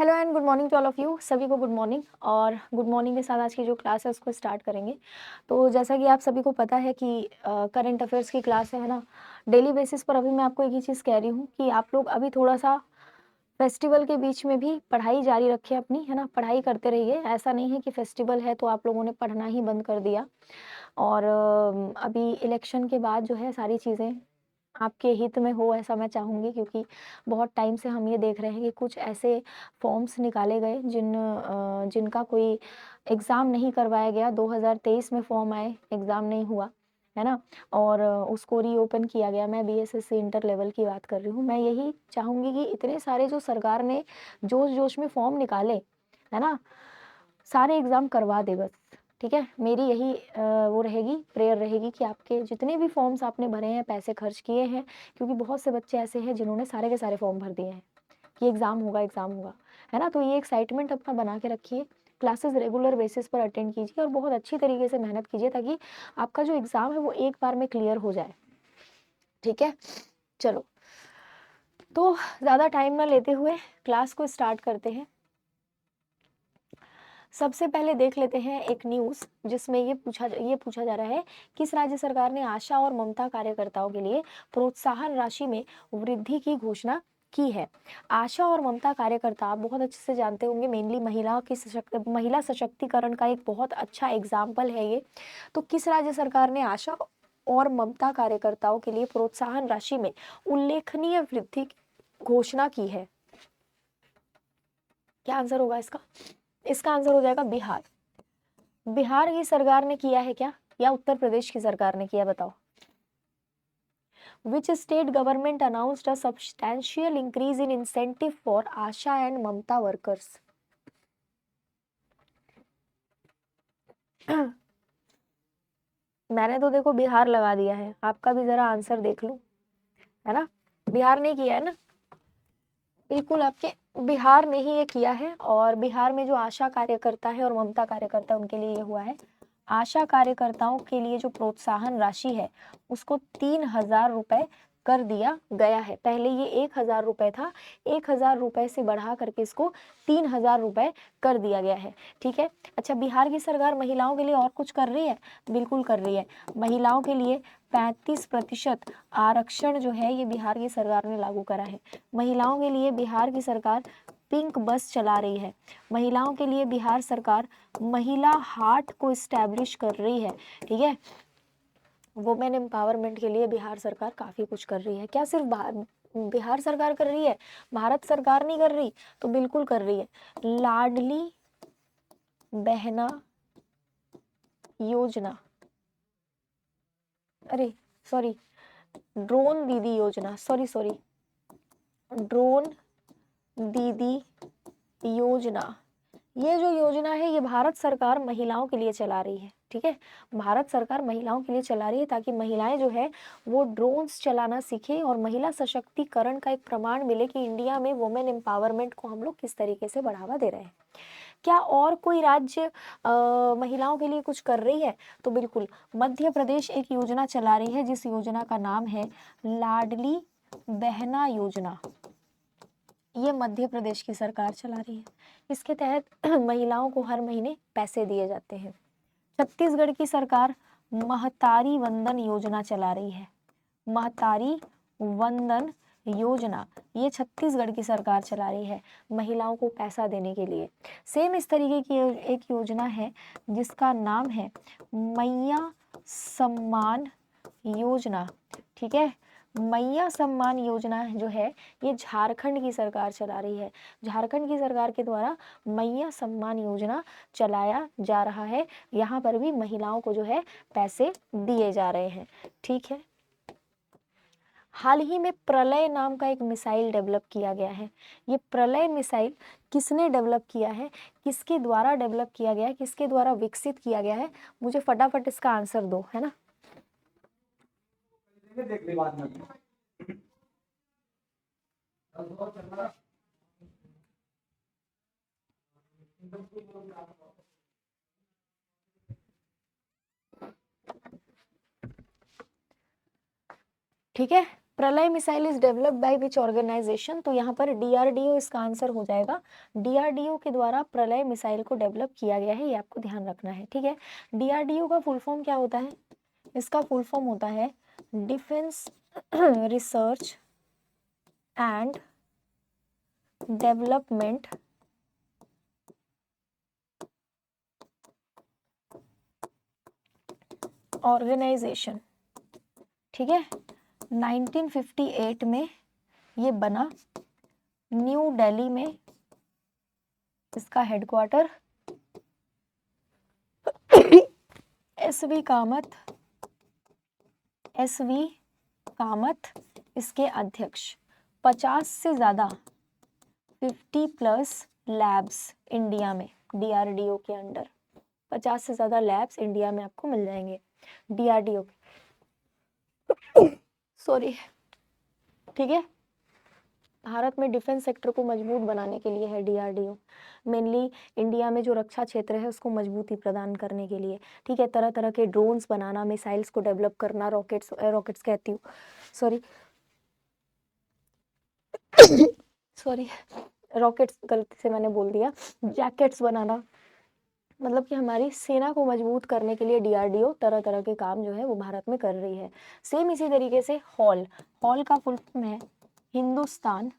Hello and good morning to all of you. सभी को good morning. और good morning के साथ आज की जो क्लास है उसको स्टार्ट करेंगे। तो जैसा कि आप सभी को पता है कि करंट अफेयर्स की क्लास है ना, डेली बेसिस पर। अभी मैं आपको एक ही चीज़ कह रही हूँ कि आप लोग अभी थोड़ा सा फेस्टिवल के बीच में भी पढ़ाई जारी रखें अपनी, है ना, पढ़ाई करते रहिए। ऐसा नहीं है कि फेस्टिवल है तो आप लोगों ने पढ़ना ही बंद कर दिया। और अभी इलेक्शन के बाद जो है सारी चीज़ें आपके हित में हो, ऐसा मैं चाहूँगी, क्योंकि बहुत टाइम से हम ये देख रहे हैं कि कुछ ऐसे फॉर्म्स निकाले गए जिनका कोई एग्ज़ाम नहीं करवाया गया। 2023 में फॉर्म आए, एग्ज़ाम नहीं हुआ, है ना। और उसको रीओपन किया गया। मैं बीएसएससी इंटर लेवल की बात कर रही हूँ। मैं यही चाहूँगी कि इतने सारे जो सरकार ने जोश-जोश में फॉर्म निकाले, है ना, सारे एग्ज़ाम करवा दे बस। ठीक है, मेरी यही वो रहेगी, प्रेयर रहेगी कि आपके जितने भी फॉर्म्स आपने भरे हैं, पैसे खर्च किए हैं, क्योंकि बहुत से बच्चे ऐसे हैं जिन्होंने सारे के सारे फॉर्म भर दिए हैं कि एग्ज़ाम होगा, है ना। तो ये एक्साइटमेंट अपना बना के रखिए, क्लासेस रेगुलर बेसिस पर अटेंड कीजिए और बहुत अच्छी तरीके से मेहनत कीजिए ताकि आपका जो एग्ज़ाम है वो एक बार में क्लियर हो जाए। ठीक है, चलो, तो ज़्यादा टाइम ना लेते हुए क्लास को स्टार्ट करते हैं। सबसे पहले देख लेते हैं एक न्यूज़ जिसमें ये पूछा जा रहा है, किस राज्य सरकार ने आशा और ममता कार्यकर्ताओं के लिए प्रोत्साहन राशि में वृद्धि की घोषणा की है। आशा और ममता कार्यकर्ता आप बहुत अच्छे से जानते होंगे, मेनली महिला सशक्तिकरण का एक बहुत अच्छा एग्जाम्पल है ये। तो किस राज्य सरकार ने आशा और ममता कार्यकर्ताओं के लिए प्रोत्साहन राशि में उल्लेखनीय वृद्धि की घोषणा की है? क्या आंसर होगा इसका? इसका आंसर हो जाएगा बिहार। बिहार की सरकार ने किया है क्या, या उत्तर प्रदेश की सरकार ने किया, बताओ। Which state government announced a substantial increase in incentive for Asha and Mamta workers? मैंने तो देखो बिहार लगा दिया है, आपका भी जरा आंसर देख लो, है ना। बिहार ने किया है ना, बिल्कुल आपके बिहार ने ही ये किया है। और बिहार में जो आशा कार्यकर्ता है और ममता कार्यकर्ता, उनके लिए ये हुआ है। आशा कार्यकर्ताओं के लिए जो प्रोत्साहन राशि है उसको 3,000 रुपए कर दिया गया है। पहले ये 1,000 रुपए था, 1,000 रुपए से बढ़ा करके इसको 3,000 रुपए कर दिया गया है। ठीक है, अच्छा, बिहार की सरकार महिलाओं के लिए और कुछ कर रही है? बिल्कुल कर रही है। महिलाओं के लिए 35% आरक्षण जो है ये बिहार की सरकार ने लागू करा है। महिलाओं के लिए बिहार की सरकार पिंक बस चला रही है। महिलाओं के लिए बिहार सरकार महिला हाट को इस्टेब्लिश कर रही है। ठीक है, वुमेन एम्पावरमेंट के लिए बिहार सरकार काफ़ी कुछ कर रही है। क्या सिर्फ बिहार सरकार कर रही है, भारत सरकार नहीं कर रही? तो बिल्कुल कर रही है। लाडली बहना योजना, अरे सॉरी, ड्रोन दीदी योजना, सॉरी, ड्रोन दीदी योजना, ये जो योजना है ये भारत सरकार महिलाओं के लिए चला रही है। ठीक है, भारत सरकार महिलाओं के लिए चला रही है ताकि महिलाएं जो है वो ड्रोन्स चलाना सीखें और महिला सशक्तिकरण का एक प्रमाण मिले कि इंडिया में वुमेन एम्पावरमेंट को हम लोग किस तरीके से बढ़ावा दे रहे हैं। क्या और कोई राज्य महिलाओं के लिए कुछ कर रही है? तो बिल्कुल, मध्य प्रदेश एक योजना चला रही है जिस योजना का नाम है लाडली बहना योजना। ये मध्य प्रदेश की सरकार चला रही है। इसके तहत महिलाओं को हर महीने पैसे दिए जाते हैं। छत्तीसगढ़ की सरकार महतारी वंदन योजना चला रही है। महतारी वंदन योजना ये छत्तीसगढ़ की सरकार चला रही है महिलाओं को पैसा देने के लिए। सेम इस तरीके की एक योजना है जिसका नाम है मैया सम्मान योजना। ठीक है, मैया सम्मान योजना जो है ये झारखंड की सरकार चला रही है। झारखंड की सरकार के द्वारा मैया सम्मान योजना चलाया जा रहा है। यहाँ पर भी महिलाओं को जो है पैसे दिए जा रहे हैं। ठीक है, हाल ही में प्रलय नाम का एक मिसाइल डेवलप किया गया है। ये प्रलय मिसाइल किसने डेवलप किया है, किसके द्वारा डेवलप किया गया है, किसके द्वारा विकसित किया गया है? मुझे फटाफट इसका आंसर दो, है ना। ठीक है, Pralay missile is developed by which organisation, तो यहाँ पर डीआरडीओ इसका आंसर हो जाएगा। डीआरडीओ के द्वारा प्रलय मिसाइल को डेवलप किया गया है, ये आपको ध्यान रखना है, ठीक है। डीआरडीओ का फुल फॉर्म क्या होता है? इसका फुल फॉर्म होता है defence research and development organisation, ठीक है। 1958 में ये बना, न्यू दिल्ली में इसका हेडक्वार्टर, एसवी कामत इसके अध्यक्ष। 50 से ज़्यादा 50+ लैब्स इंडिया में डीआरडीओ के अंडर, 50 से ज़्यादा लैब्स इंडिया में आपको मिल जाएंगे डीआरडीओ के, सॉरी, ठीक है। भारत में डिफेंस सेक्टर को मजबूत बनाने के लिए है डीआरडीओ, मेनली इंडिया में जो रक्षा क्षेत्र है उसको मजबूती प्रदान करने के लिए, ठीक है। तरह तरह के ड्रोन्स बनाना, मिसाइल्स को डेवलप करना, रॉकेट्स कहती हूँ, सॉरी रॉकेट्स गलती से मैंने बोल दिया, जैकेट्स बनाना, मतलब कि हमारी सेना को मजबूत करने के लिए डीआरडीओ तरह तरह के काम जो है वो भारत में कर रही है। सेम इसी तरीके से हॉल का फुल फॉर्म है हिंदुस्तान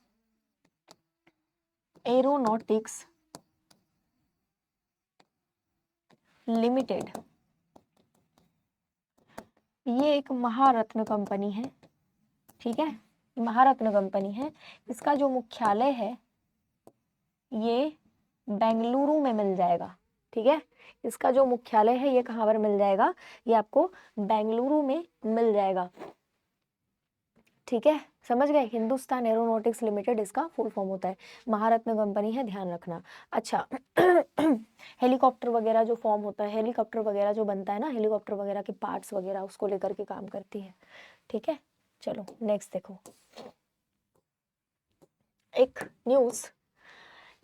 एरोनॉटिक्स लिमिटेड। ये एक महारत्न कंपनी है, ठीक है, महारत्न कंपनी है। इसका जो मुख्यालय है ये बेंगलुरु में मिल जाएगा, ठीक है। इसका जो मुख्यालय है ये कहाँ पर मिल जाएगा? ये आपको बेंगलुरु में मिल जाएगा, ठीक है। समझ गए? हिंदुस्तान एरोनॉटिक्स लिमिटेड इसका फुल फॉर्म होता है, महारत्न कंपनी है, ध्यान रखना। अच्छा हेलीकॉप्टर वगैरह जो फॉर्म होता है, हेलीकॉप्टर वगैरह जो बनता है ना, हेलीकॉप्टर वगैरह के पार्ट्स वगैरह उसको लेकर के काम करती है, ठीक है। चलो नेक्स्ट देखो, एक न्यूज़,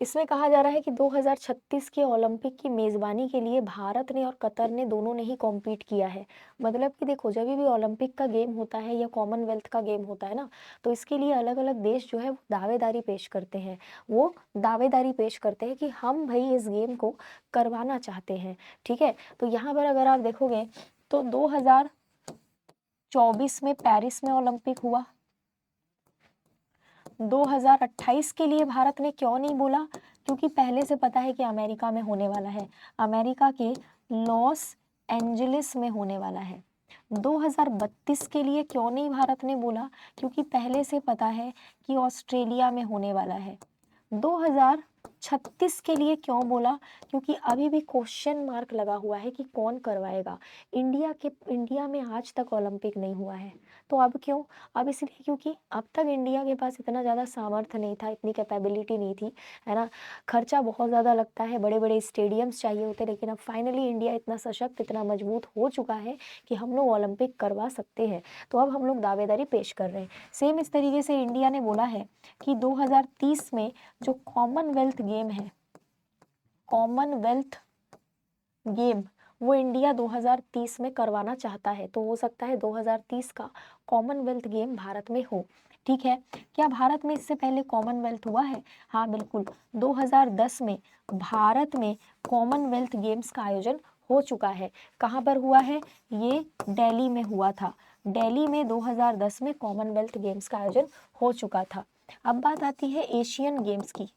इसमें कहा जा रहा है कि 2036 के ओलंपिक की मेज़बानी के लिए भारत ने और कतर ने दोनों ने ही कॉम्पीट किया है। मतलब कि देखो, जब भी ओलंपिक का गेम होता है या कॉमनवेल्थ का गेम होता है ना, तो इसके लिए अलग अलग देश जो है वो दावेदारी पेश करते हैं, कि हम भाई इस गेम को करवाना चाहते हैं, ठीक है। तो यहाँ पर अगर आप देखोगे तो 2024 में पेरिस में ओलंपिक हुआ, 2028 के लिए भारत ने क्यों नहीं बोला? क्योंकि पहले से पता है कि अमेरिका में होने वाला है, अमेरिका के लॉस एंजलिस में होने वाला है। 2032 के लिए क्यों नहीं भारत ने बोला? क्योंकि पहले से पता है कि ऑस्ट्रेलिया में होने वाला है। 2036 के लिए क्यों बोला? क्योंकि अभी भी क्वेश्चन मार्क लगा हुआ है कि कौन करवाएगा। इंडिया में आज तक ओलंपिक नहीं हुआ है, तो अब क्यों? अब इसलिए क्योंकि अब तक इंडिया के पास इतना ज़्यादा सामर्थ्य नहीं था, इतनी कैपेबिलिटी नहीं थी, है ना। खर्चा बहुत ज़्यादा लगता है, बड़े बड़े स्टेडियम्स चाहिए होते, लेकिन अब फाइनली इंडिया इतना सशक्त, इतना मजबूत हो चुका है कि हम लोग ओलंपिक करवा सकते हैं। तो अब हम लोग दावेदारी पेश कर रहे हैं। सेम इस तरीके से इंडिया ने बोला है कि 2030 में जो कॉमनवेल्थ गेम है, कॉमनवेल्थ गेम, वो इंडिया 2030 में करवाना चाहता है। तो हो सकता है 2030 का कॉमनवेल्थ गेम भारत में हो, ठीक है। क्या भारत में इससे पहले कॉमनवेल्थ हुआ है? हाँ बिल्कुल, 2010 में भारत में कॉमनवेल्थ गेम्स का आयोजन हो चुका है। कहाँ पर हुआ है? ये दिल्ली में हुआ था। दिल्ली में 2010 में कॉमनवेल्थ गेम्स का आयोजन हो चुका था। अब बात आती है एशियन गेम्स की।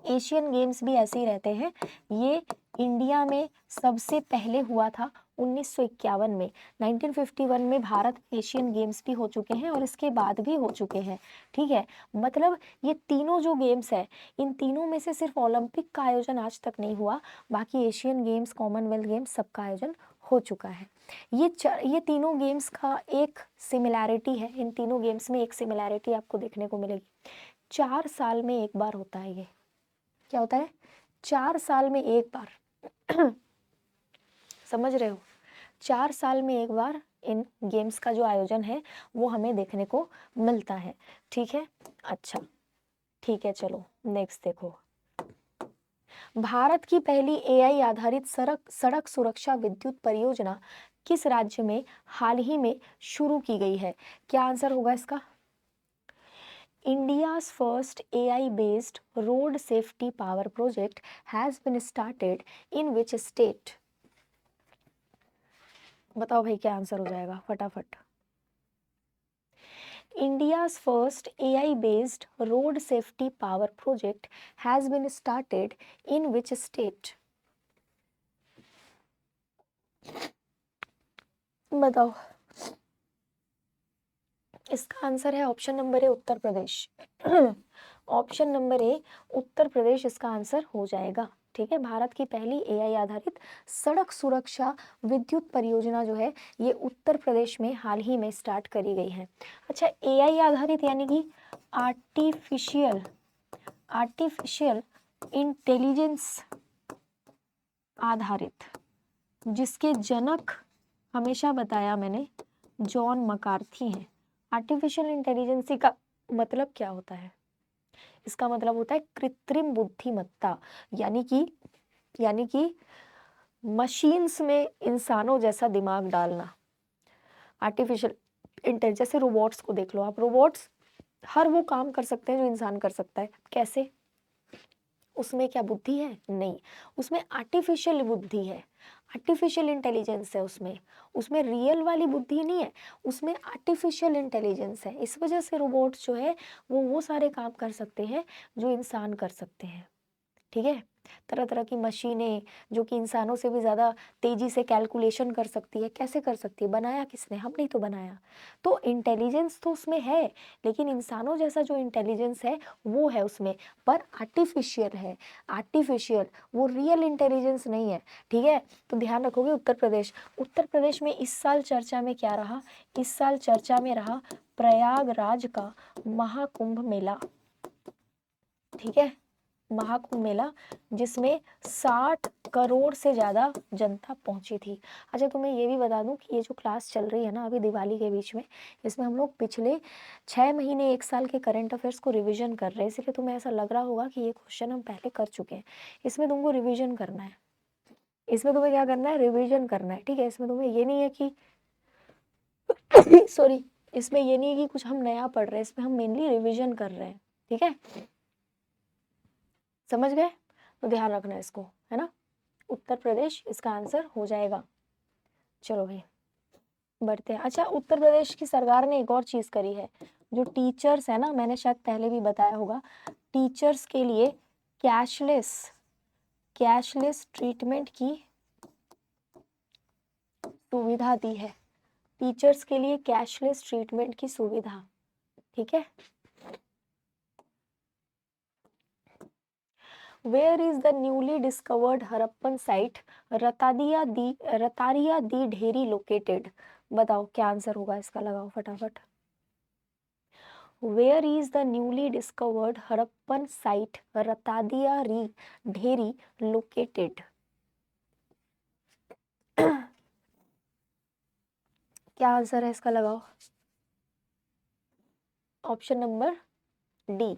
एशियन गेम्स भी ऐसे ही रहते हैं। ये इंडिया में सबसे पहले हुआ था 1951 में। 1951 में भारत एशियन गेम्स भी हो चुके हैं और इसके बाद भी हो चुके हैं, ठीक है। मतलब ये तीनों जो गेम्स है, इन तीनों में से सिर्फ ओलंपिक का आयोजन आज तक नहीं हुआ, बाकी एशियन गेम्स, कॉमनवेल्थ गेम्स सबका आयोजन हो चुका है। ये तीनों गेम्स का एक सिमिलैरिटी है, इन तीनों गेम्स में एक सिमिलैरिटी आपको देखने को मिलेगी। 4 साल में एक बार होता है। ये क्या होता है? 4 साल में एक बार समझ रहे हो? 4 साल में एक बार इन गेम्स का जो आयोजन है वो हमें देखने को मिलता है, ठीक है। अच्छा ठीक है, चलो नेक्स्ट देखो। भारत की पहली एआई आधारित सड़क सुरक्षा विद्युत परियोजना किस राज्य में हाल ही में शुरू की गई है? क्या आंसर होगा इसका? India's first AI-based road safety power project has been started in which state? बताओ भाई क्या आंसर हो जाएगा फटाफट। India's first AI-based road safety power project has been started in which state? बताओ। इसका आंसर है option number A Uttar Pradesh. Option number A Uttar Pradesh इसका आंसर हो जाएगा। ठीक है, भारत की पहली एआई आधारित सड़क सुरक्षा विद्युत परियोजना जो है ये उत्तर प्रदेश में हाल ही में स्टार्ट करी गई है। अच्छा, एआई आधारित यानी कि आर्टिफिशियल इंटेलिजेंस आधारित, जिसके जनक हमेशा बताया मैंने जॉन मकार्थी हैं। आर्टिफिशियल इंटेलिजेंस का मतलब क्या होता है? इसका मतलब होता है कृत्रिम बुद्धिमत्ता, यानी कि मशीन्स में इंसानों जैसा दिमाग डालना। आर्टिफिशियल इंटेलिजेंस, जैसे रोबोट्स को देख लो आप, रोबोट्स हर वो काम कर सकते हैं जो इंसान कर सकता है। कैसे? उसमें क्या बुद्धि है? नहीं, उसमें आर्टिफिशियल बुद्धि है, आर्टिफिशियल इंटेलिजेंस है उसमें रियल वाली बुद्धि नहीं है, उसमें आर्टिफिशियल इंटेलिजेंस है। इस वजह से रोबोट्स जो है वो सारे काम कर सकते हैं जो इंसान कर सकते हैं। ठीक है, तरह तरह की मशीनें जो कि इंसानों से भी ज़्यादा तेजी से कैलकुलेशन कर सकती है। कैसे कर सकती है? बनाया किसने? हमने ही तो बनाया। तो इंटेलिजेंस तो उसमें है, लेकिन इंसानों जैसा जो इंटेलिजेंस है वो है उसमें, पर आर्टिफिशियल है। आर्टिफिशियल, वो रियल इंटेलिजेंस नहीं है। ठीक है, तो ध्यान रखोगे। उत्तर प्रदेश में इस साल चर्चा में क्या रहा? इस साल चर्चा में रहा प्रयागराज का महाकुंभ मेला। ठीक है, महाकुंभ मेला, जिसमें 60 करोड़ से ज़्यादा जनता पहुंची थी। अच्छा, तुम्हें ये भी बता दूं कि ये जो क्लास चल रही है ना अभी दिवाली के बीच में, इसमें हम लोग पिछले 6 महीने 1 साल के करंट अफेयर्स को रिवीजन कर रहे हैं। इसलिए तुम्हें ऐसा लग रहा होगा कि ये क्वेश्चन हम पहले कर चुके हैं। इसमें तुमको रिविजन करना है। इसमें तुम्हें क्या करना है? रिविजन करना है। ठीक है, इसमें तुम्हें ये नहीं है कि सॉरी, इसमें ये नहीं है कि कुछ हम नया पढ़ रहे हैं, इसमें हम मेनली रिविजन कर रहे हैं। ठीक है, समझ गए? तो ध्यान रखना इसको, है ना। उत्तर प्रदेश इसका आंसर हो जाएगा। चलो भाई बढ़ते हैं। अच्छा, उत्तर प्रदेश की सरकार ने एक और चीज करी है। जो टीचर्स है ना, मैंने शायद पहले भी बताया होगा, टीचर्स के लिए कैशलेस ट्रीटमेंट की सुविधा दी है। टीचर्स के लिए कैशलेस ट्रीटमेंट की सुविधा। ठीक है, Where is the newly discovered Harappan site रतारिया दी ढेरी located? बताओ क्या आंसर होगा इसका, लगाओ फटाफट। Where is the newly discovered Harappan site रतादिया ढेरी located? क्या आंसर है इसका, लगाओ। Option number D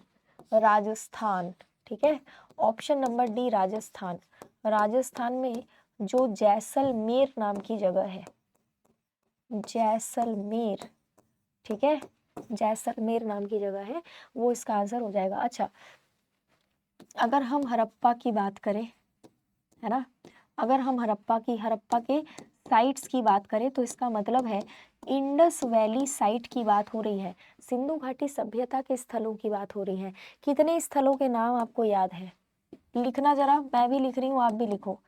Rajasthan. ठीक है, option number D Rajasthan. Rajasthan में जो जैसलमेर नाम की जगह है, जैसलमेर, ठीक है, जैसलमेर नाम की जगह है, वो इसका आंसर हो जाएगा। अच्छा, अगर हम हड़प्पा की बात करें, है ना, अगर हम हड़प्पा के साइट्स की बात करें तो इसका मतलब है इंडस वैली साइट की बात हो रही है, सिंधु घाटी सभ्यता के स्थलों की बात हो रही है। कितने स्थलों के नाम आपको याद है? लिखना जरा, मैं भी लिख रही हूँ, आप भी लिखो।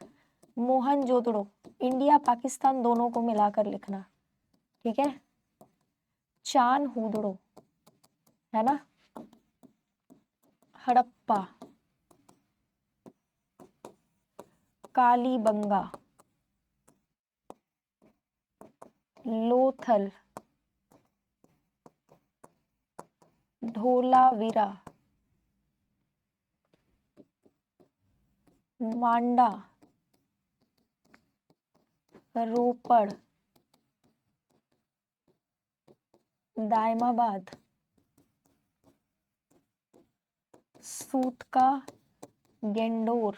मोहनजोदड़ो, इंडिया पाकिस्तान दोनों को मिलाकर लिखना। ठीक है, चान हुदड़ो, है ना, हड़प्पा, कालीबंगा, लोथल, धोलावीरा, मांडा, रोपड़, दायमाबाद, सूतका, गेंडोर,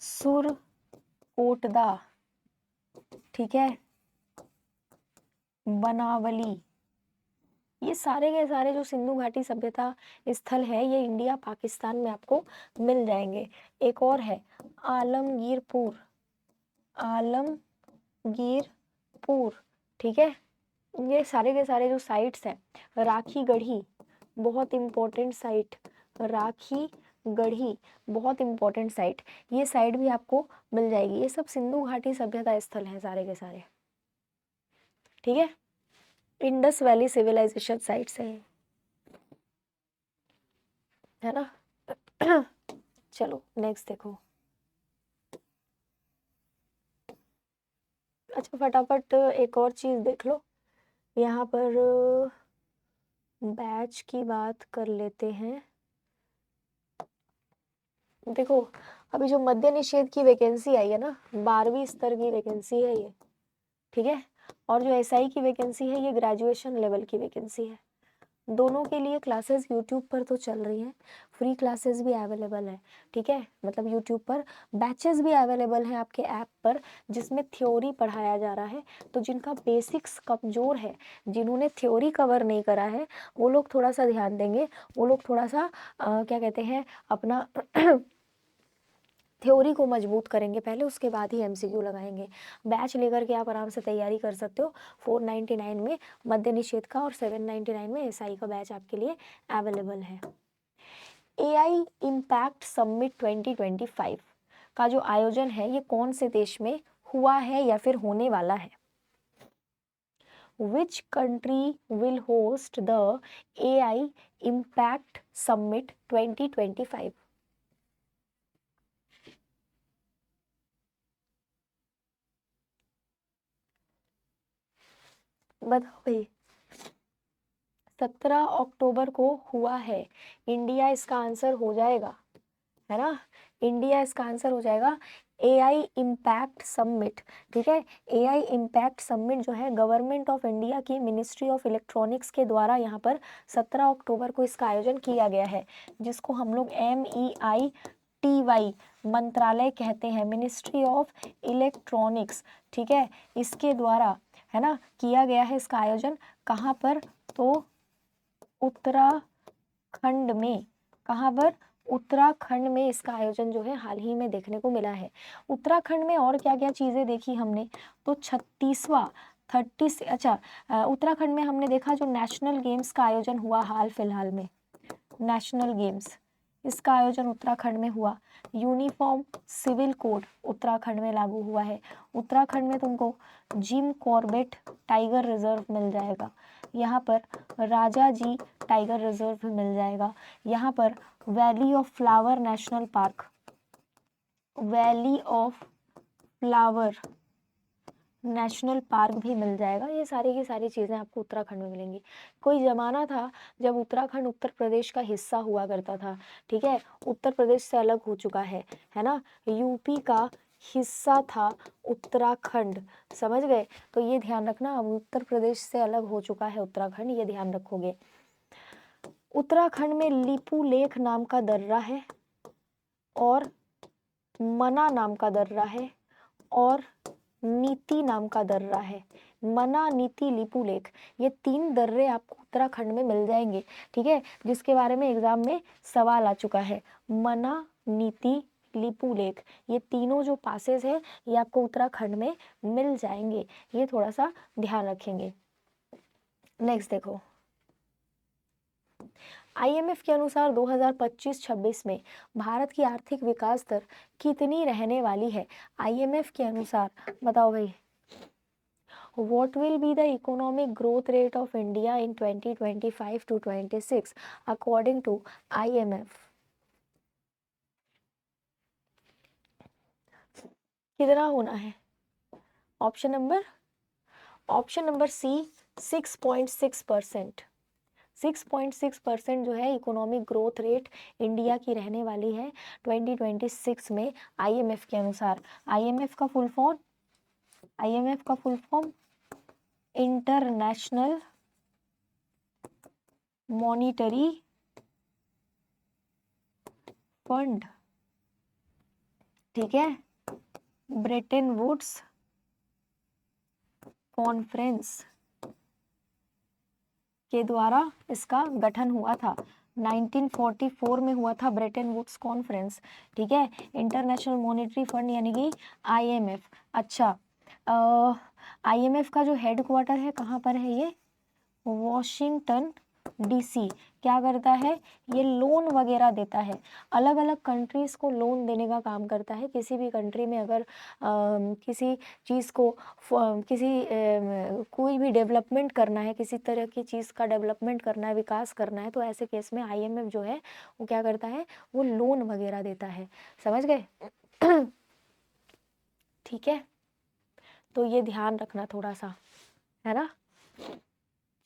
सुर कोटदा, ठीक है, बनावली, ये सारे के सारे जो सिंधु घाटी सभ्यता स्थल है ये इंडिया पाकिस्तान में आपको मिल जाएंगे। एक और है आलमगीरपुर, आलमगीरपुर, ठीक है। ये सारे के सारे जो साइट्स हैं, राखी गढ़ी, बहुत इंपॉर्टेंट साइट, राखी गढ़ी बहुत इंपॉर्टेंट साइट, ये साइट भी आपको मिल जाएगी। ये सब सिंधु घाटी सभ्यता स्थल हैं सारे के सारे, ठीक है। इंडस वैली सिविलाइजेशन साइट्स है ना। चलो नेक्स्ट देखो। अच्छा फटाफट एक और चीज देख लो, यहाँ पर बैच की बात कर लेते हैं। देखो अभी जो मद्य निषेध की वैकेंसी आई है ना, 12वीं स्तर की वैकेंसी है ये, ठीक है। और जो एसआई की वैकेंसी है ये ग्रेजुएशन लेवल की वैकेंसी है। दोनों के लिए क्लासेस यूट्यूब पर तो चल रही हैं, फ्री क्लासेस भी अवेलेबल है, ठीक है। मतलब यूट्यूब पर बैचेस भी अवेलेबल हैं आपके ऐप पर, जिसमें थ्योरी पढ़ाया जा रहा है। तो जिनका बेसिक्स कमज़ोर है, जिन्होंने थ्योरी कवर नहीं करा है, वो लोग थोड़ा सा ध्यान देंगे, वो लोग थोड़ा सा क्या कहते हैं अपना थ्योरी को मजबूत करेंगे पहले, उसके बाद ही एमसीक्यू लगाएंगे। बैच लेकर के आप आराम से तैयारी कर सकते हो। 499 में मद्य निषेध का और 799 में एसआई का बैच आपके लिए अवेलेबल है। एआई इम्पैक्ट समिट 2025 का जो आयोजन है ये कौन से देश में हुआ है या फिर होने वाला है? Which country will host the AI Impact Summit 2025? बताओ भाई। 17 अक्टूबर को हुआ है, इंडिया इसका आंसर हो जाएगा, है ना। इंडिया इसका आंसर हो जाएगा। एआई इम्पैक्ट समिट, ठीक है। एआई इम्पैक्ट समिट जो है गवर्नमेंट ऑफ इंडिया की मिनिस्ट्री ऑफ इलेक्ट्रॉनिक्स के द्वारा यहाँ पर 17 अक्टूबर को इसका आयोजन किया गया है, जिसको हम लोग MEITY मंत्रालय कहते हैं, मिनिस्ट्री ऑफ इलेक्ट्रॉनिक्स, ठीक है। इसके द्वारा है ना किया गया है इसका आयोजन। कहाँ पर? तो उत्तराखंड में। कहाँ पर? उत्तराखंड में इसका आयोजन जो है हाल ही में देखने को मिला है। उत्तराखंड में और क्या क्या चीजें देखी हमने? तो 36वां उत्तराखंड में हमने देखा जो नेशनल गेम्स का आयोजन हुआ हाल फिलहाल में, नेशनल गेम्स, इसका आयोजन उत्तराखंड में हुआ। यूनिफॉर्म सिविल कोड उत्तराखंड में लागू हुआ है। उत्तराखंड में तुमको जिम कॉर्बेट टाइगर रिजर्व मिल जाएगा, यहाँ पर राजा जी टाइगर रिजर्व भी मिल जाएगा, यहाँ पर valley of flower national park, valley of flower national park भी मिल जाएगा। ये सारी की सारी चीज़ें आपको उत्तराखंड में मिलेंगी। कोई ज़माना था जब उत्तराखंड उत्तर प्रदेश का हिस्सा हुआ करता था, ठीक है। उत्तर प्रदेश से अलग हो चुका है ना। यूपी का हिस्सा था उत्तराखंड, समझ गए। तो ये ध्यान रखना, अब उत्तर प्रदेश से अलग हो चुका है उत्तराखंड, ये ध्यान रखोगे। उत्तराखंड में लिपू लेख नाम का दर्रा है, और मना नाम का दर्रा है, और नीति नाम का दर्रा है। मना, नीति, लिपू लेख, ये 3 दर्रे आपको उत्तराखंड में मिल जाएंगे, ठीक है, जिसके बारे में एग्जाम में सवाल आ चुका है। मना, नीति, लिपू लेख, ये तीनों जो पासेस है ये आपको उत्तराखंड में मिल जाएंगे, ये थोड़ा सा ध्यान रखेंगे। नेक्स्ट देखो, IMF के अनुसार 2025-26 में भारत की आर्थिक विकास दर कितनी रहने वाली है? IMF के अनुसार बताओ भाई। What will be the economic growth rate of India in 2025 to 26 according to IMF? कितना होना है? Option number C 6.6%। 6.6% जो है इकोनॉमिक ग्रोथ रेट इंडिया की रहने वाली है 2026 में IMF के अनुसार। IMF का full form international monetary fund, ठीक है। ब्रेटन वुड्स कॉन्फ्रेंस के द्वारा इसका गठन हुआ था। 1944 में हुआ था ब्रेटन वुड्स कॉन्फ्रेंस, ठीक है। इंटरनेशनल मॉनेटरी फंड यानी कि IMF। अच्छा, IMF का जो हेडक्वार्टर है कहाँ पर है ये? Washington DC। क्या करता है ये? लोन वगैरह देता है, अलग अलग कंट्रीज को लोन देने का काम करता है। किसी भी कंट्री में अगर किसी चीज़ को कोई भी डेवलपमेंट करना है, किसी तरह की चीज़ का डेवलपमेंट करना है, विकास करना है, तो ऐसे केस में IMF जो है वो क्या करता है? वो लोन वगैरह देता है। समझ गए? ठीक है, तो ये ध्यान रखना थोड़ा सा, है ना।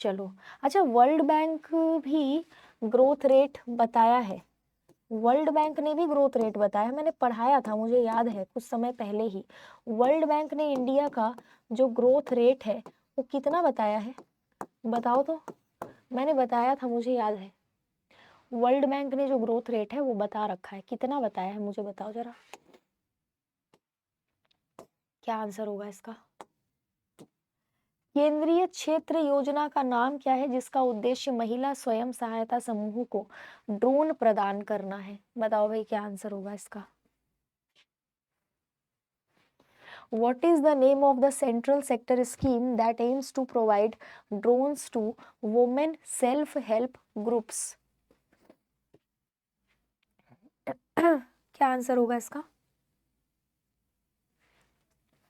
चलो, अच्छा, वर्ल्ड बैंक भी ग्रोथ रेट बताया है। वर्ल्ड बैंक ने भी ग्रोथ रेट बताया, मैंने पढ़ाया था, मुझे याद है कुछ समय पहले ही। वर्ल्ड बैंक ने इंडिया का जो ग्रोथ रेट है वो कितना बताया है? बताओ तो, मैंने बताया था, मुझे याद है। वर्ल्ड बैंक ने जो ग्रोथ रेट है वो बता रखा है, कितना बताया है मुझे बताओ जरा, क्या आंसर होगा इसका? केंद्रीय क्षेत्र योजना का नाम क्या है जिसका उद्देश्य महिला स्वयं सहायता समूह को ड्रोन प्रदान करना है? बताओ भाई, क्या आंसर होगा इसका? What is the name of the central sector scheme that aims to provide drones to women self-help groups? क्या आंसर होगा इसका?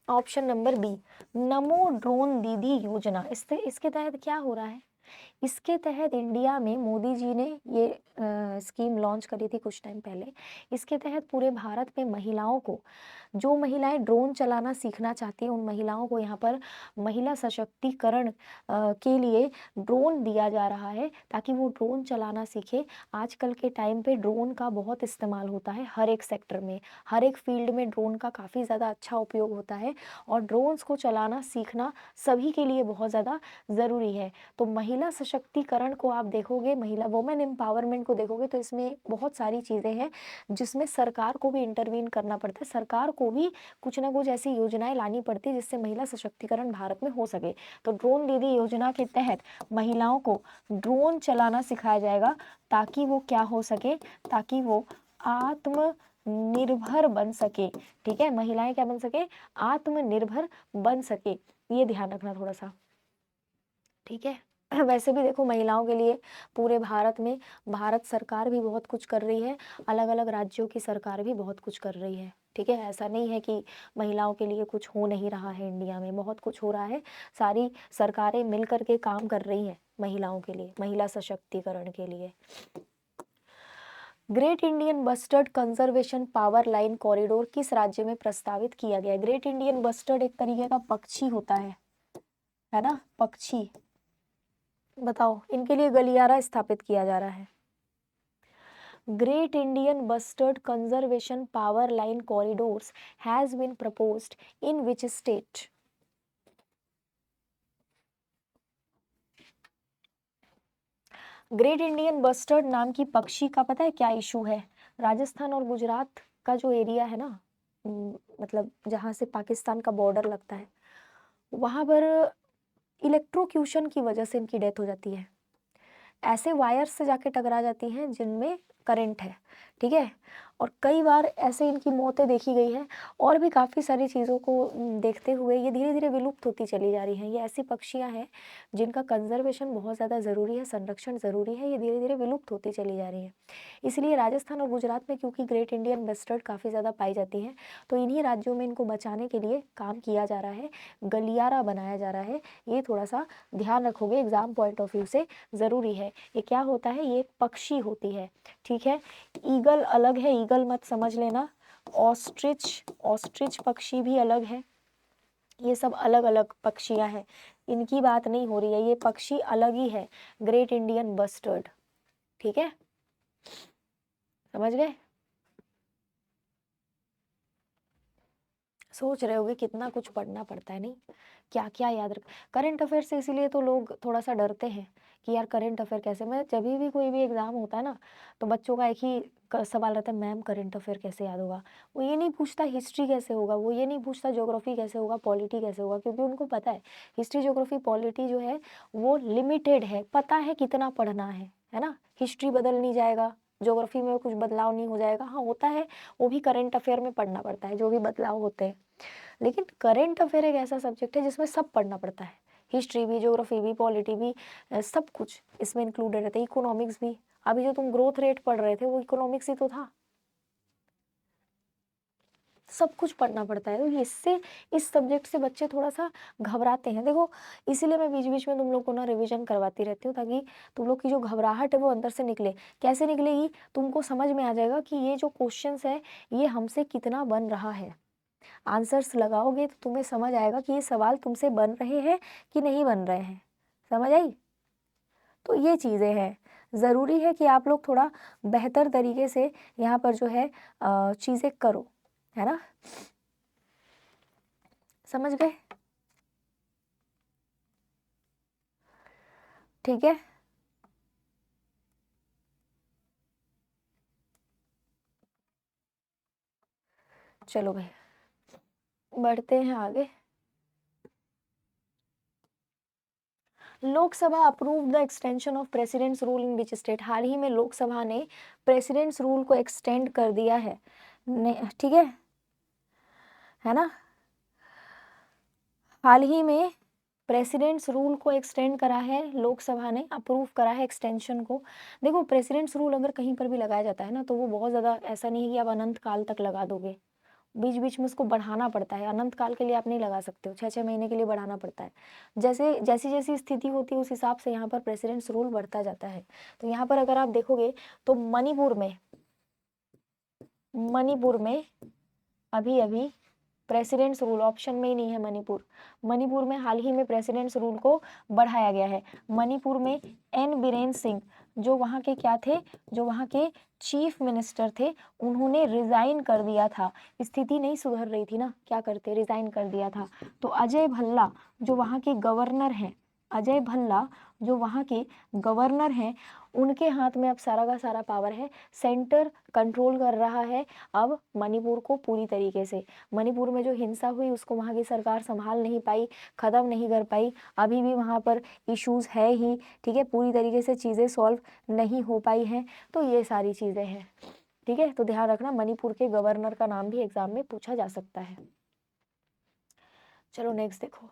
ऑप्शन नंबर बी, नमो ड्रोन दीदी योजना। इसके तहत क्या हो रहा है? इसके तहत इंडिया में मोदी जी ने ये स्कीम लॉन्च करी थी कुछ टाइम पहले। इसके तहत पूरे भारत में महिलाओं को, जो महिलाएं ड्रोन चलाना सीखना चाहती हैं, उन महिलाओं को यहाँ पर महिला सशक्तिकरण के लिए ड्रोन दिया जा रहा है ताकि वो ड्रोन चलाना सीखे। आजकल के टाइम पे ड्रोन का बहुत इस्तेमाल होता है, हर एक सेक्टर में, हर एक फील्ड में ड्रोन का काफ़ी ज़्यादा अच्छा उपयोग होता है और ड्रोन्स को चलाना सीखना सभी के लिए बहुत ज़्यादा ज़रूरी है। तो महिला सशक्तिकरण को आप देखोगे, महिला वुमेन एम्पावरमेंट को देखोगे, तो इसमें बहुत सारी चीज़ें हैं जिसमें सरकार को भी इंटरवीन करना पड़ता है, सरकार को भी कुछ ना कुछ ऐसी योजनाएं लानी पड़ती है जिससे महिला सशक्तिकरण भारत में हो सके। तो ड्रोन दीदी योजना के तहत महिलाओं को ड्रोन चलाना सिखाया जाएगा ताकि वो क्या हो सके, ताकि वो आत्मनिर्भर बन सके। ठीक है, महिलाएं क्या बन सके? आत्मनिर्भर बन सके। ये ध्यान रखना थोड़ा सा, ठीक है। वैसे भी देखो, महिलाओं के लिए पूरे भारत में भारत सरकार भी बहुत कुछ कर रही है, अलग अलग राज्यों की सरकार भी बहुत कुछ कर रही है, ठीक है। ऐसा नहीं है कि महिलाओं के लिए कुछ हो नहीं रहा है, इंडिया में बहुत कुछ हो रहा है। सारी सरकारें मिल करके काम कर रही हैं महिलाओं के लिए, महिला सशक्तिकरण के लिए। Great Indian bustard conservation power line corridor किस राज्य में प्रस्तावित किया गया है? ग्रेट इंडियन बस्टर्ड एक तरीके का पक्षी होता है ना, पक्षी। बताओ, इनके लिए गलियारा स्थापित किया जा रहा है। Great Indian bustard conservation power line corridors has been proposed in which state? Great Indian bustard नाम की पक्षी का पता है क्या इशू है? राजस्थान और गुजरात का जो एरिया है ना, मतलब जहां से पाकिस्तान का बॉर्डर लगता है, वहां पर इलेक्ट्रोक्यूशन की वजह से इनकी डेथ हो जाती है। ऐसे वायर्स से जाके टकरा जाती हैं जिनमें करंट है, ठीक है। और कई बार ऐसे इनकी मौतें देखी गई है। और भी काफ़ी सारी चीज़ों को देखते हुए ये धीरे धीरे विलुप्त होती चली जा रही हैं। ये ऐसी पक्षियां हैं जिनका कंजर्वेशन बहुत ज़्यादा ज़रूरी है, संरक्षण ज़रूरी है, ये धीरे धीरे विलुप्त होती चली जा रही है। इसलिए राजस्थान और गुजरात में क्योंकि ग्रेट इंडियन बस्टर्ड काफ़ी ज़्यादा पाई जाती हैं, तो इन्हीं राज्यों में इनको बचाने के लिए काम किया जा रहा है, गलियारा बनाया जा रहा है। ये थोड़ा सा ध्यान रखोगे, एग्जाम पॉइंट ऑफ व्यू से ज़रूरी है। ये क्या होता है? ये एक पक्षी होती है, ठीक है। ईगल अलग है, ईगल मत समझ लेना। ऑस्ट्रिच पक्षी भी अलग है। ये सब अलग अलग पक्षियां हैं, इनकी बात नहीं हो रही है। ये पक्षी अलग ही है, ग्रेट इंडियन बस्टर्ड, ठीक है, समझ गए। सोच रहे होगे कितना कुछ पढ़ना पड़ता है, नहीं? क्या क्या याद रख, करंट अफेयर से इसीलिए तो लोग थोड़ा सा डरते हैं कि यार करंट अफेयर कैसे, मैं जब भी कोई भी एग्जाम होता है ना तो बच्चों का एक ही सवाल रहता है, मैम करंट अफेयर कैसे याद होगा। वो ये नहीं पूछता हिस्ट्री कैसे होगा, वो ये नहीं पूछता ज्योग्राफी कैसे होगा, पॉलिटी कैसे होगा, क्योंकि उनको पता है हिस्ट्री ज्योग्राफी पॉलिटी जो है वो लिमिटेड है, पता है कितना पढ़ना है ना। हिस्ट्री बदल नहीं जाएगा, ज्योग्राफी में कुछ बदलाव नहीं हो जाएगा, हाँ होता है, वो भी करंट अफेयर में पढ़ना पड़ता है जो भी बदलाव होते हैं, लेकिन करंट अफेयर एक ऐसा सब्जेक्ट है जिसमें सब पढ़ना पड़ता है, हिस्ट्री भी, ज्योग्राफी भी, पॉलिटी भी, सब कुछ इसमें इंक्लूडेड रहता है, इकोनॉमिक्स भी। अभी जो तुम ग्रोथ रेट पढ़ रहे थे वो इकोनॉमिक्स ही तो था, सब कुछ पढ़ना पड़ता है। तो इससे इस सब्जेक्ट से बच्चे थोड़ा सा घबराते हैं, देखो इसीलिए मैं बीच बीच में तुम लोग को ना रिवीजन करवाती रहती हूँ, ताकि तुम लोग की जो घबराहट है वो अंदर से निकले। कैसे निकलेगी, तुमको समझ में आ जाएगा कि ये जो क्वेश्चंस है ये हमसे कितना बन रहा है। आंसर्स लगाओगे तो तुम्हें समझ आएगा कि ये सवाल तुमसे बन रहे हैं कि नहीं बन रहे हैं, समझ आई। तो ये चीज़ें हैं, ज़रूरी है कि आप लोग थोड़ा बेहतर तरीके से यहाँ पर जो है चीज़ें करो, है ना, समझ गए, ठीक है। चलो भाई बढ़ते हैं आगे। Lok Sabha approve the extension of president's rule in which state, हाल ही में लोकसभा ने प्रेसिडेंट्स रूल को एक्सटेंड कर दिया है, ठीक है ना, हाल ही में प्रेसिडेंट्स रूल को एक्सटेंड करा है लोकसभा ने, अप्रूव करा है एक्सटेंशन को। देखो प्रेसिडेंट्स रूल अगर कहीं पर भी लगाया जाता है ना तो वो बहुत ज़्यादा ऐसा नहीं है कि आप अनंत काल तक लगा दोगे, बीच बीच में उसको बढ़ाना पड़ता है, अनंत काल के लिए आप नहीं लगा सकते हो, 6-6 महीने के लिए बढ़ाना पड़ता है, जैसे जैसी जैसी स्थिति होती है उस हिसाब से यहाँ पर प्रेसिडेंट्स रूल बढ़ता जाता है। तो यहाँ पर अगर आप देखोगे तो मणिपुर में अभी अभी प्रेसिडेंट्स रूल ऑप्शन में ही नहीं है, मणिपुर में हाल ही में प्रेसिडेंट्स रूल को बढ़ाया गया है। मणिपुर में एन बीरेन सिंह जो वहाँ के क्या थे, जो वहाँ के चीफ मिनिस्टर थे, उन्होंने रिजाइन कर दिया था, स्थिति नहीं सुधर रही थी ना, क्या करते, रिजाइन कर दिया था। तो अजय भल्ला जो वहाँ के गवर्नर हैं, अजय भल्ला जो वहाँ के गवर्नर हैं, उनके हाथ में अब सारा का सारा पावर है, सेंटर कंट्रोल कर रहा है अब मणिपुर को पूरी तरीके से। मणिपुर में जो हिंसा हुई उसको वहाँ की सरकार संभाल नहीं पाई, ख़त्म नहीं कर पाई, अभी भी वहाँ पर इश्यूज है ही, ठीक है, पूरी तरीके से चीज़ें सॉल्व नहीं हो पाई हैं। तो ये सारी चीज़ें हैं, ठीक है, तो ध्यान रखना मणिपुर के गवर्नर का नाम भी एग्जाम में पूछा जा सकता है। चलो नेक्स्ट देखो,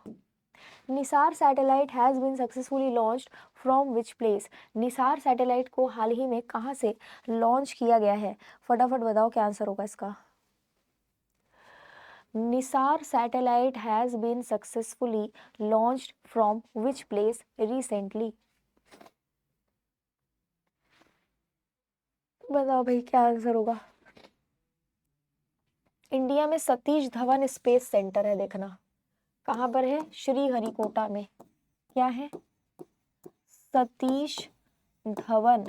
NISAR satellite has been successfully launched from which place, NISAR satellite को हाल ही में कहाँ से लॉन्च किया गया है, फटाफट बताओ क्या आंसर होगा इसका। NISAR satellite has been successfully launched from which place recently, बताओ भाई क्या आंसर होगा। इंडिया में सतीश धवन स्पेस सेंटर है, देखना कहाँ पर है, श्रीहरिकोटा में, क्या है, सतीश धवन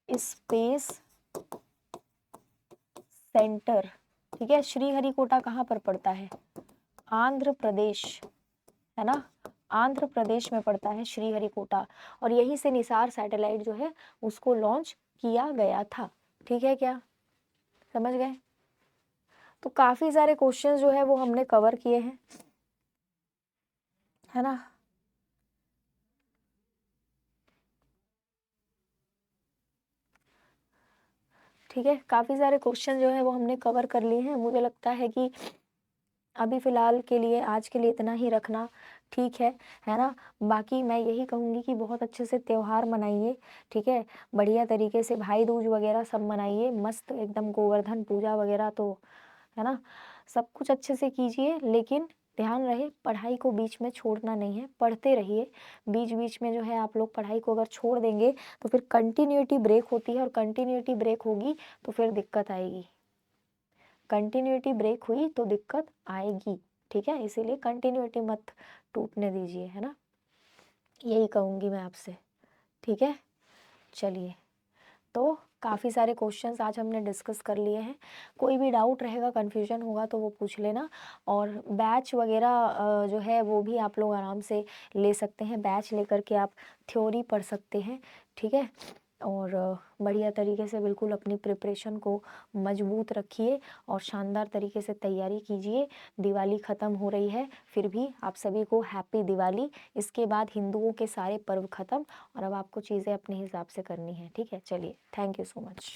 स्पेस सेंटर, ठीक है, श्रीहरिकोटा कहाँ पर पड़ता है, आंध्र प्रदेश, है ना, आंध्र प्रदेश में पड़ता है श्रीहरिकोटा, और यहीं से निसार सैटेलाइट जो है उसको लॉन्च किया गया था, ठीक है, क्या समझ गए। तो काफी सारे क्वेश्चंस जो है वो हमने कवर किए हैं, है ना, ठीक है, काफी सारे क्वेश्चन जो है वो हमने कवर कर लिए हैं। मुझे लगता है कि अभी फ़िलहाल के लिए आज के लिए इतना ही रखना ठीक है ना। बाकी मैं यही कहूँगी कि बहुत अच्छे से त्योहार मनाइए, ठीक है, बढ़िया तरीके से भाई दूज वगैरह सब मनाइए, मस्त एकदम गोवर्धन पूजा वगैरह, तो है ना, सब कुछ अच्छे से कीजिए, लेकिन ध्यान रहे पढ़ाई को बीच में छोड़ना नहीं है, पढ़ते रहिए। बीच बीच में जो है आप लोग पढ़ाई को अगर छोड़ देंगे तो फिर कंटिन्यूटी ब्रेक होती है, और कंटिन्यूटी ब्रेक होगी तो फिर दिक्कत आएगी, कंटिन्यूटी ब्रेक हुई तो दिक्कत आएगी, ठीक है, इसीलिए कंटिन्यूटी मत टूटने दीजिए, है ना, यही कहूँगी मैं आपसे, ठीक है। चलिए, तो काफ़ी सारे क्वेश्चंस आज हमने डिस्कस कर लिए हैं। कोई भी डाउट रहेगा, कन्फ्यूजन होगा तो वो पूछ लेना। और बैच वगैरह जो है वो भी आप लोग आराम से ले सकते हैं, बैच लेकर के आप थ्योरी पढ़ सकते हैं, ठीक है। और बढ़िया तरीके से बिल्कुल अपनी प्रिपरेशन को मजबूत रखिए और शानदार तरीके से तैयारी कीजिए। दिवाली ख़त्म हो रही है, फिर भी आप सभी को हैप्पी दिवाली। इसके बाद हिंदुओं के सारे पर्व ख़त्म और अब आपको चीज़ें अपने हिसाब से करनी है, ठीक है। चलिए, थैंक यू सो मच।